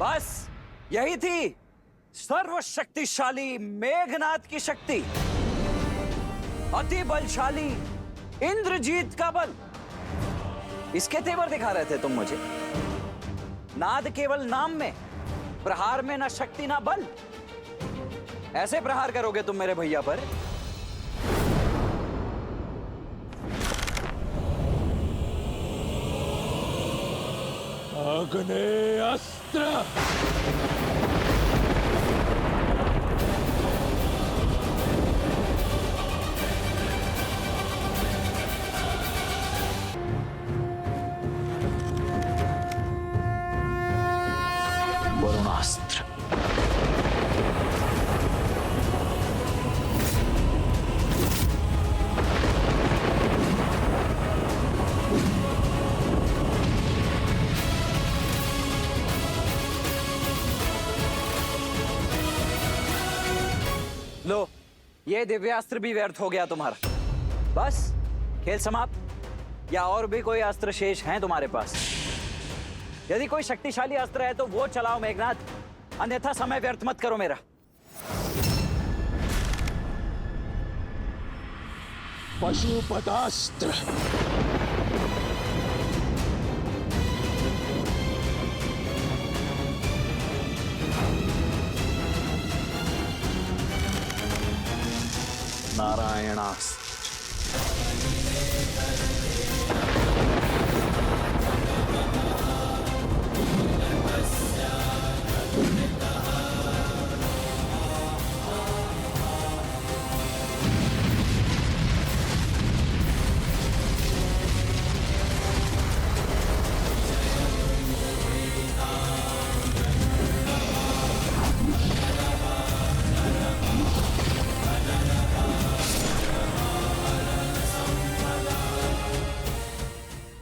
बस यही थी सर्वशक्तिशाली मेघनाद की शक्ति, अति बलशाली इंद्रजीत का बल। इसके तेवर दिखा रहे थे तुम मुझे। नाद केवल नाम में, प्रहार में ना शक्ति ना बल। ऐसे प्रहार करोगे तुम मेरे भैया पर? आग्नेयास्त्र। वरुणास्त्र। लो, ये दिव्यास्त्र भी व्यर्थ हो गया तुम्हारा। बस खेल समाप्त। या और भी कोई अस्त्र शेष हैं तुम्हारे पास? यदि कोई शक्तिशाली अस्त्र है तो वो चलाओ मेघनाद, अन्यथा समय व्यर्थ मत करो मेरा। पशुपतास्त्र। नारायणास्त्र।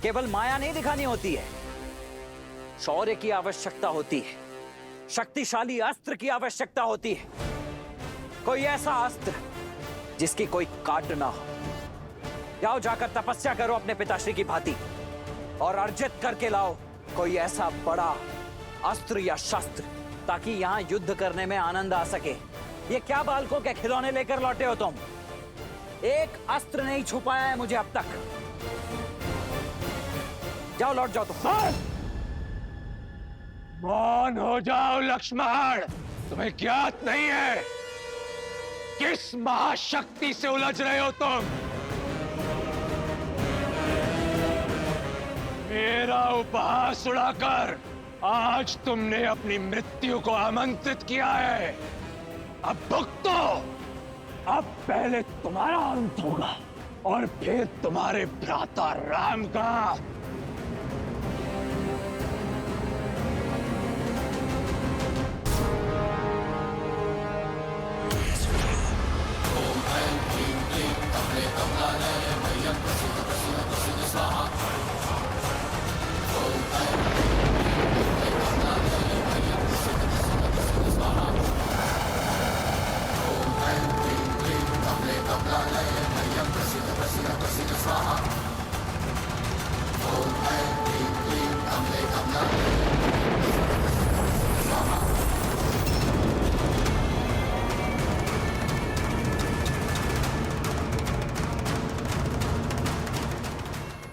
केवल माया नहीं दिखानी होती है, शौर्य की आवश्यकता होती है, शक्तिशाली अस्त्र की आवश्यकता होती है। कोई ऐसा अस्त्र जिसकी कोई काट ना हो। जाओ, जाकर तपस्या करो अपने पिताश्री की भांति और अर्जित करके लाओ कोई ऐसा बड़ा अस्त्र या शस्त्र, ताकि यहां युद्ध करने में आनंद आ सके। ये क्या बालकों के खिलौने लेकर लौटे हो तुम? एक अस्त्र नहीं छुपाया है मुझे अब तक। जाओ, लौट जाओ तुम। मौन हो जाओ लक्ष्मण। तुम्हें ज्ञात नहीं है किस महाशक्ति से उलझ रहे हो तुम। मेरा उपहास उड़ाकर आज तुमने अपनी मृत्यु को आमंत्रित किया है। अब भुगतो। अब पहले तुम्हारा अंत होगा और फिर तुम्हारे भ्राता राम का।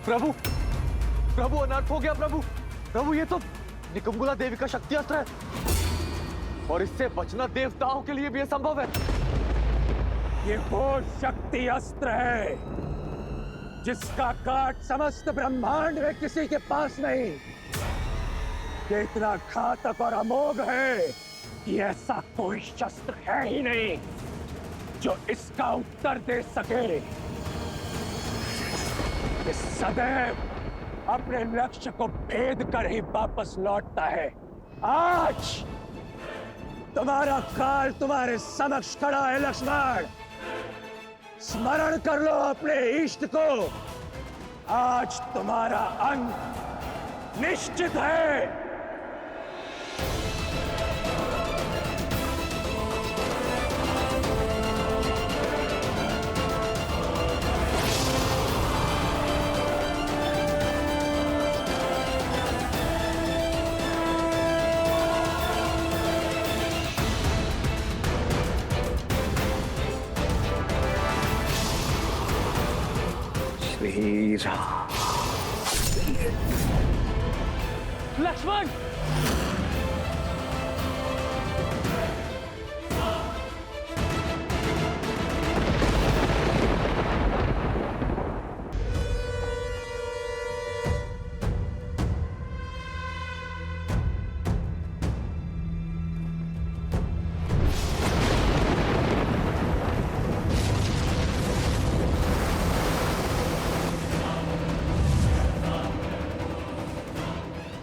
प्रभु, प्रभु अनर्थ हो गया प्रभु। प्रभु, ये तो निकुंभला देवी का शक्ति अस्त्र है और इससे बचना देवताओं के लिए भी असंभव है। ये वो शक्ति अस्त्र है जिसका काट समस्त ब्रह्मांड में किसी के पास नहीं। ये इतना घातक और अमोघ है कि ऐसा कोई शस्त्र है ही नहीं जो इसका उत्तर दे सके। ये सदैव अपने लक्ष्य को भेद कर ही वापस लौटता है। आज तुम्हारा काल तुम्हारे समक्ष खड़ा है लक्ष्मण। स्मरण कर लो अपने इष्ट को। आज तुम्हारा अंत निश्चित है। राम। लक्ष्मण!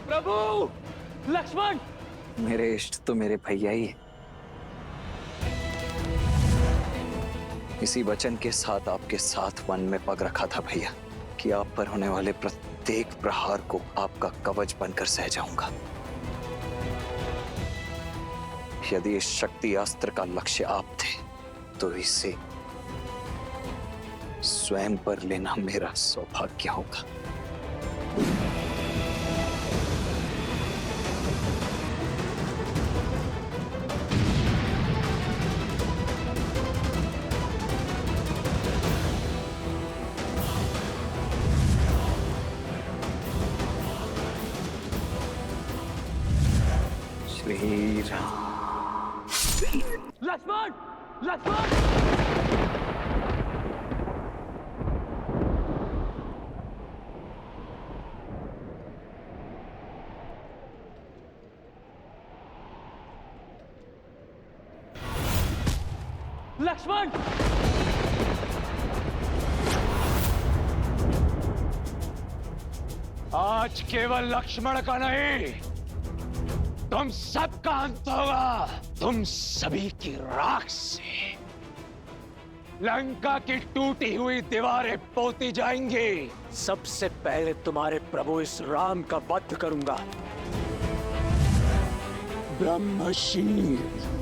प्रभु! लक्ष्मण! मेरे इष्ट तो मेरे भैया ही है। इसी वचन के साथ आपके साथ वन में पग रखा था भैया कि आप पर होने वाले प्रत्येक प्रहार को आपका कवच बनकर सह जाऊंगा। यदि इस शक्ति अस्त्र का लक्ष्य आप थे तो इसे स्वयं पर लेना मेरा सौभाग्य होगा। श्री राम। लक्ष्मण! लक्ष्मण! लक्ष्मण! आज केवल लक्ष्मण का नहीं, तुम सबका अंत होगा। तुम सभी की राख से लंका की टूटी हुई दीवारें पोती जाएंगी। सबसे पहले तुम्हारे प्रभु इस राम का वध करूंगा। ब्रह्मशील।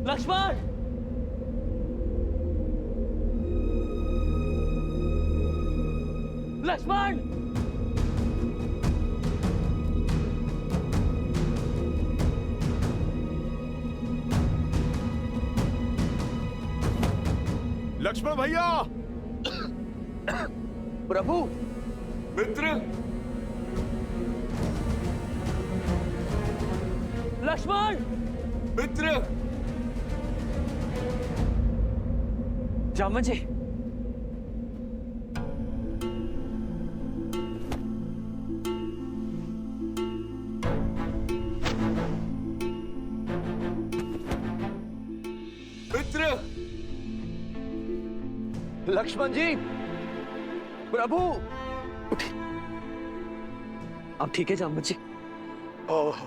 लक्ष्मण! लक्ष्मण! लक्ष्मण भैया! प्रभु! मित्र! लक्ष्मण! मित्र! जामन जी! मित्र! लक्ष्मण जी! प्रभु! अब ठीक है जामन जी? ओह!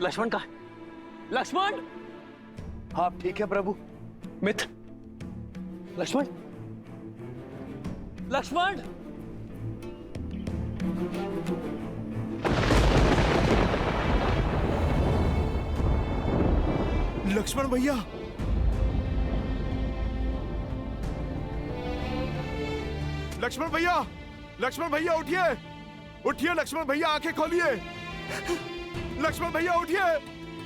लक्ष्मण कहाँ है? लक्ष्मण! आप ठीक है प्रभु? मित्र! लक्ष्मण! लक्ष्मण! लक्ष्मण भैया! लक्ष्मण भैया! लक्ष्मण भैया उठिए! उठिए लक्ष्मण भैया, आंखें खोलिए! लक्ष्मण भैया उठिए!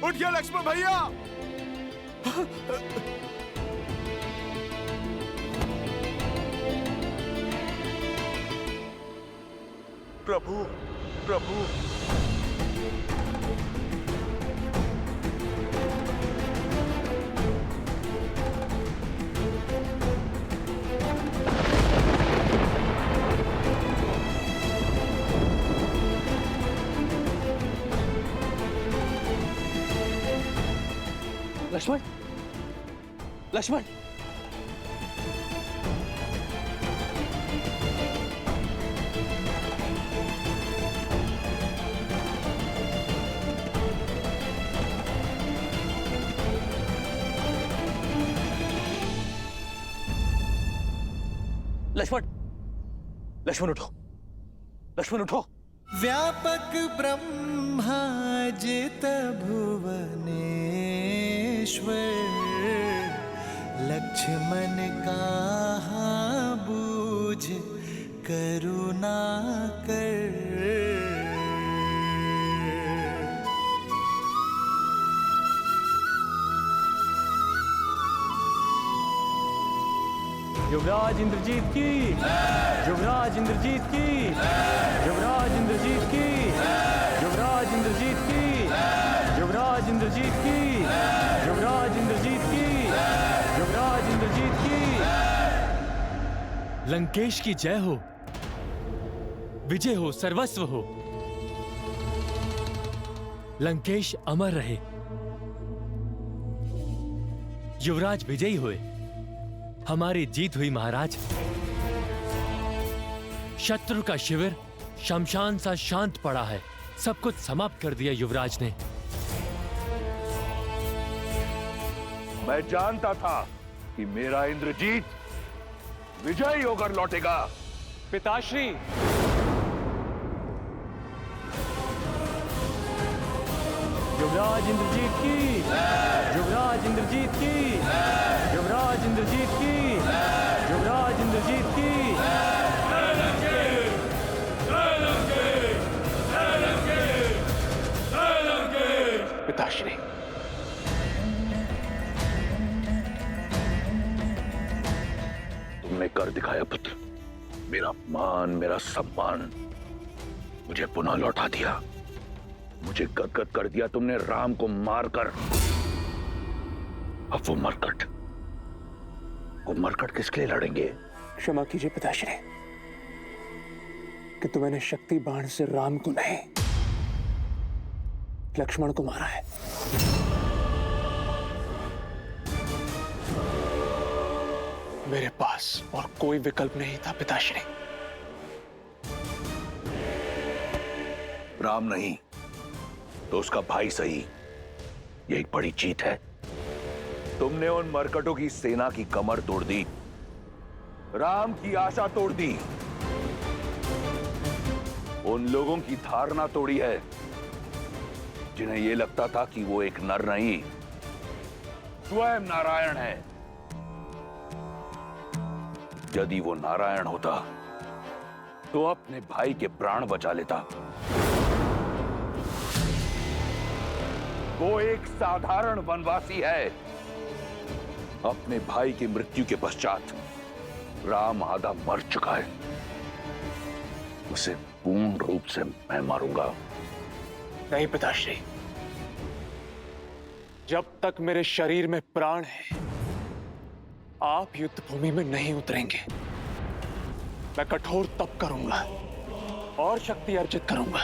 उठिए लक्ष्मण भैया! प्रभु प्रभु लक्ष्मण, लक्ष्मण, लक्ष्मण, लक्ष्मण उठो, लक्ष्मण उठो। व्यापक ब्रह्मा जित भुवनेश्वर, लक्ष्मण कहा बूझ करुणा कर। युवराज इंद्रजीत की, युवराज इंद्रजीत की, युवराज इंद्रजीत की, युवराज इंद्रजीत की, युवराज इंद्रजीत की, युवराज इंद्रजीत की, युवराज इंद्रजीत की। लंकेश की जय हो, विजय हो, सर्वस्व हो। लंकेश अमर रहे, युवराज विजयी हुए, हमारी जीत हुई महाराज। शत्रु का शिविर शमशान सा शांत पड़ा है, सब कुछ समाप्त कर दिया युवराज ने। मैं जानता था कि मेरा इंद्रजीत विजयी होकर लौटेगा। पिताश्री, युवराज इंद्रजीत की, युवराज इंद्रजीत की, युवराज इंद्रजीत की, युवराज इंद्रजीत की। पिताश्री, तुमने कर दिखाया पुत्र। मेरा मान, मेरा सम्मान मुझे पुनः लौटा दिया। मुझे गदगद कर दिया तुमने राम को मारकर। अब वो मरकट किसके लिए लड़ेंगे? क्षमा कीजिए पिताश्री कि मैंने शक्ति बाण से राम को नहीं, लक्ष्मण को मारा है। मेरे पास और कोई विकल्प नहीं था पिताश्री। राम नहीं तो उसका भाई सही, ये एक बड़ी जीत है। तुमने उन मरकटों की सेना की कमर तोड़ दी, राम की आशा तोड़ दी, उन लोगों की धारणा तोड़ी है जिन्हें यह लगता था कि वो एक नर नहीं, स्वयं नारायण है। यदि वो नारायण होता तो अपने भाई के प्राण बचा लेता। वो एक साधारण वनवासी है। अपने भाई की मृत्यु के पश्चात राम आधा मर चुका है, उसे पूर्ण रूप से मैं मारूंगा। नहीं पिताश्री, जब तक मेरे शरीर में प्राण है आप युद्ध भूमि में नहीं उतरेंगे। मैं कठोर तप करूंगा और शक्ति अर्जित करूंगा।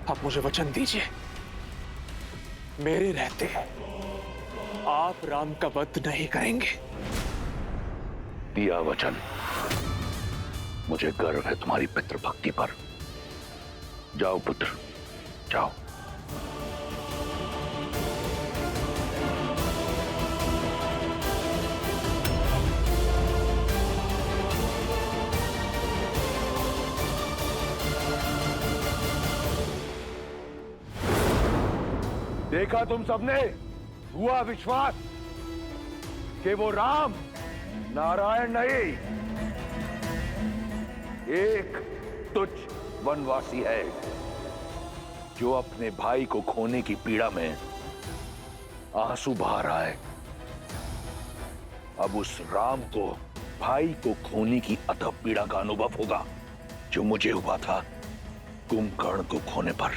आप मुझे वचन दीजिए, मेरे रहते आप राम का वध नहीं करेंगे। दिया वचन। मुझे गर्व है तुम्हारी पितृभक्ति पर। जाओ पुत्र, जाओ। देखा तुम सबने, हुआ विश्वास कि वो राम नारायण नहीं, एक तुच्छ वनवासी है जो अपने भाई को खोने की पीड़ा में आंसू बहा रहा है। अब उस राम को भाई को खोने की अथक पीड़ा का अनुभव होगा जो मुझे हुआ था कुंभकर्ण को खोने पर।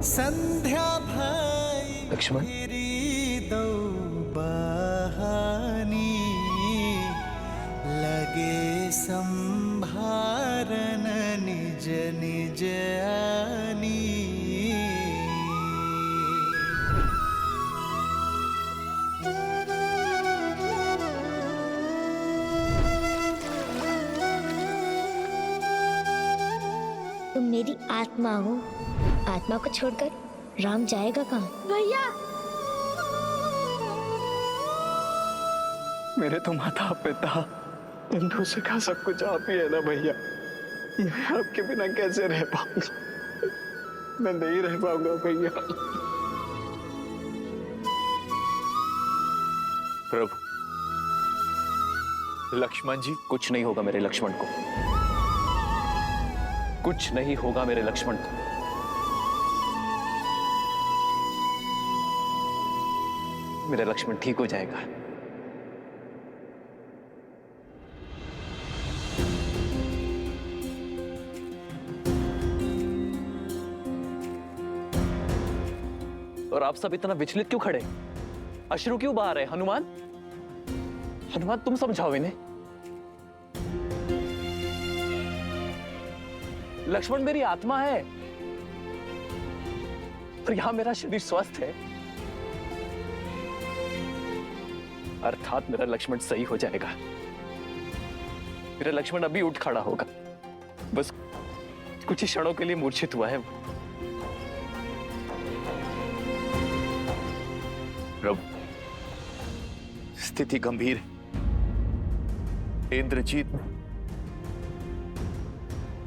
संध्या भाई लक्ष्मण। मेरी दो बहानी लगे संभारन निज निज आनी। तुम मेरी आत्मा हो, आत्मा को छोड़कर राम जाएगा कहाँ? भैया मेरे तो माता पिता बंधु सिखा सब कुछ आप ही है ना भैया। मैं आपके बिना कैसे रह पाऊंगा? मैं नहीं रह पाऊंगा भैया। प्रभु, लक्ष्मण जी, कुछ नहीं होगा मेरे लक्ष्मण को, कुछ नहीं होगा मेरे लक्ष्मण को। मेरा लक्ष्मण ठीक हो जाएगा। और आप सब इतना विचलित क्यों खड़े? अश्रु क्यों बहा रहे? हनुमान, हनुमान तुम समझाओ इन्हें। लक्ष्मण मेरी आत्मा है और यहां मेरा शरीर स्वस्थ है, अर्थात मेरा लक्ष्मण सही हो जाएगा। मेरा लक्ष्मण अभी उठ खड़ा होगा, बस कुछ ही क्षणों के लिए मूर्छित हुआ है। प्रभु, स्थिति गंभीर है। इंद्रजीत ने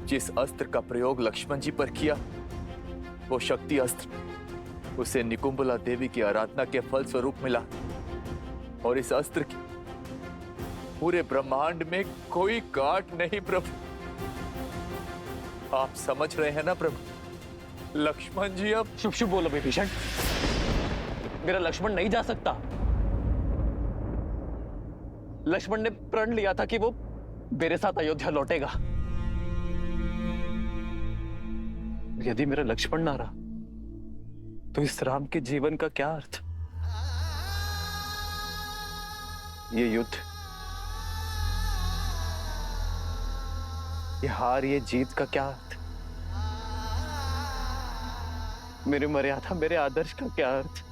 जिस अस्त्र का प्रयोग लक्ष्मण जी पर किया, वो शक्ति अस्त्र उसे निकुंबला देवी की आराधना के फल स्वरूप मिला, और इस अस्त्र की पूरे ब्रह्मांड में कोई गांठ नहीं। प्रभु, आप समझ रहे हैं ना प्रभु? लक्ष्मण जी अब शुभ शुभ बोलो विभीषण, मेरा लक्ष्मण नहीं जा सकता। लक्ष्मण ने प्रण लिया था कि वो मेरे साथ अयोध्या लौटेगा। यदि मेरा लक्ष्मण ना रहा तो इस राम के जीवन का क्या अर्थ? ये युद्ध, ये हार, ये जीत का क्या अर्थ? मेरे मर्यादा, मेरे आदर्श का क्या अर्थ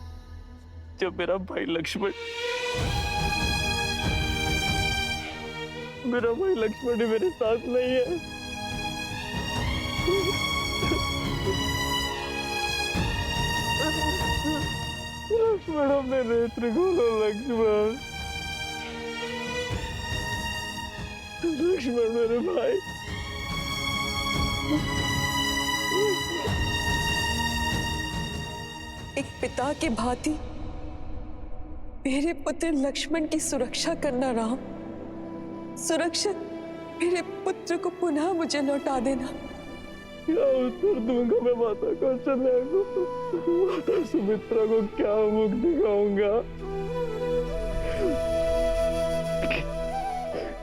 जब मेरा भाई लक्ष्मण ही मेरे साथ नहीं है? लक्ष्मण, अपने नेत्र खोलो लक्ष्मण। लक्ष्मण मेरे भाई। एक पिता के भांति मेरे पुत्र लक्ष्मण की सुरक्षा करना राम। सुरक्षित मेरे पुत्र को पुनः मुझे लौटा देना। क्या उत्तर दूंगा मैं माता कौशल्या को? माता सुमित्रा को क्या मुख दिखाऊंगा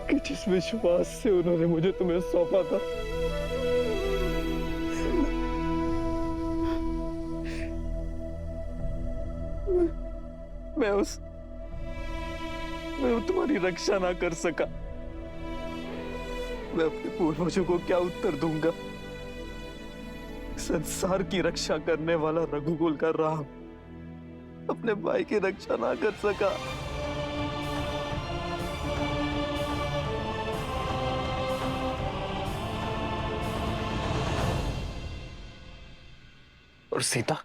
कि जिस विश्वास से उन्होंने मुझे तुम्हें सौंपा था? मैं तुम्हारी रक्षा ना कर सका। मैं अपने पूर्वजों को क्या उत्तर दूंगा? संसार की रक्षा करने वाला रघुकुल का राम अपने भाई की रक्षा ना कर सका। और सीता,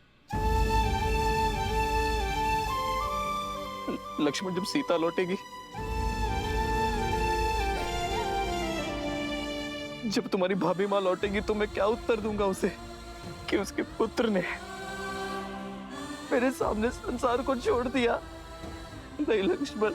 लक्ष्मण जब सीता लौटेगी, जब तुम्हारी भाभी मां लौटेगी, तो मैं क्या उत्तर दूंगा उसे कि उसके पुत्र ने मेरे सामने संसार को छोड़ दिया? नहीं लक्ष्मण,